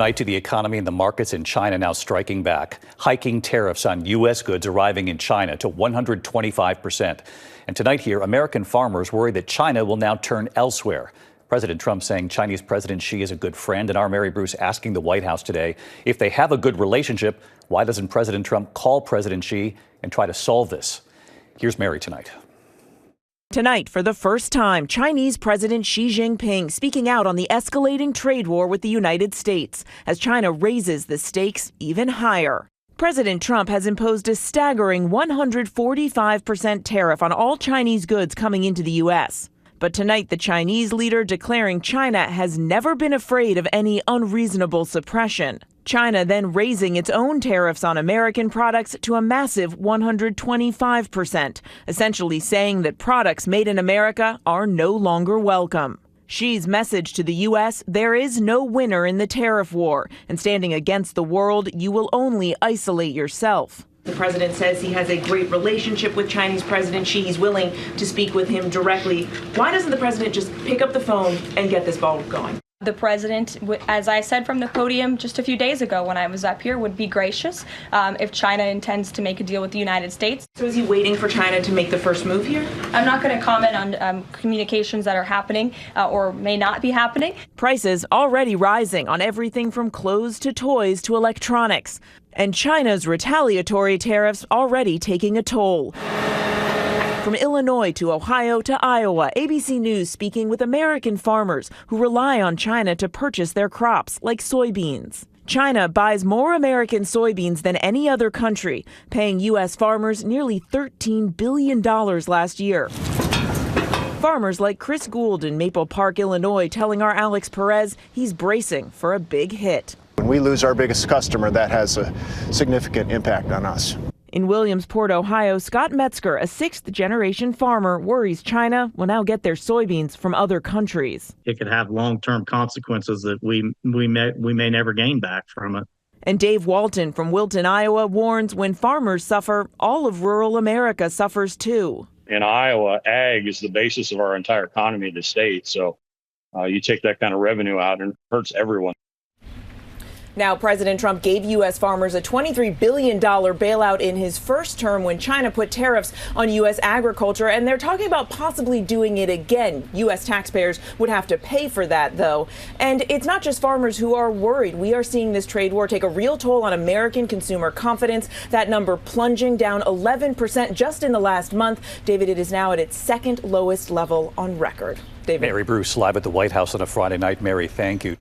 Night to the economy and the markets in China now striking back, hiking tariffs on U.S. goods arriving in China to 125%. And tonight here, American farmers worry that China will now turn elsewhere. President Trump saying Chinese President Xi is a good friend, and our Mary Bruce asking the White House today if they have a good relationship, why doesn't President Trump call President Xi and try to solve this? Here's Mary tonight. Tonight, for the first time, Chinese President Xi Jinping speaking out on the escalating trade war with the United States as China raises the stakes even higher. President Trump has imposed a staggering 145% tariff on all Chinese goods coming into the U.S. But tonight, the Chinese leader declaring China has never been afraid of any unreasonable suppression. China then raising its own tariffs on American products to a massive 125%, essentially saying that products made in America are no longer welcome. Xi's message to the U.S., there is no winner in the tariff war, and standing against the world, you will only isolate yourself. The president says he has a great relationship with Chinese President Xi. He's willing to speak with him directly. Why doesn't the president just pick up the phone and get this ball going? The president, as I said from the podium just a few days ago when I was up here, would be gracious if China intends to make a deal with the United States. So is he waiting for China to make the first move here? I'm not going to comment on communications that are happening or may not be happening. Prices already rising on everything from clothes to toys to electronics. And China's retaliatory tariffs already taking a toll. From Illinois to Ohio to Iowa, ABC News speaking with American farmers who rely on China to purchase their crops, like soybeans. China buys more American soybeans than any other country, paying U.S. farmers nearly $13 billion last year. Farmers like Chris Gould in Maple Park, Illinois, telling our Alex Perez he's bracing for a big hit. When we lose our biggest customer, that has a significant impact on us. In Williamsport, Ohio, Scott Metzger, a sixth-generation farmer, worries China will now get their soybeans from other countries. It could have long-term consequences that we may never gain back from it. And Dave Walton from Wilton, Iowa, warns when farmers suffer, all of rural America suffers too. In Iowa, ag is the basis of our entire economy of the state. So you take that kind of revenue out and it hurts everyone. Now, President Trump gave U.S. farmers a $23 billion bailout in his first term when China put tariffs on U.S. agriculture, and they're talking about possibly doing it again. U.S. taxpayers would have to pay for that, though. And it's not just farmers who are worried. We are seeing this trade war take a real toll on American consumer confidence, that number plunging down 11% just in the last month. David, it is now at its second lowest level on record. David. Mary Bruce live at the White House on a Friday night. Mary, thank you.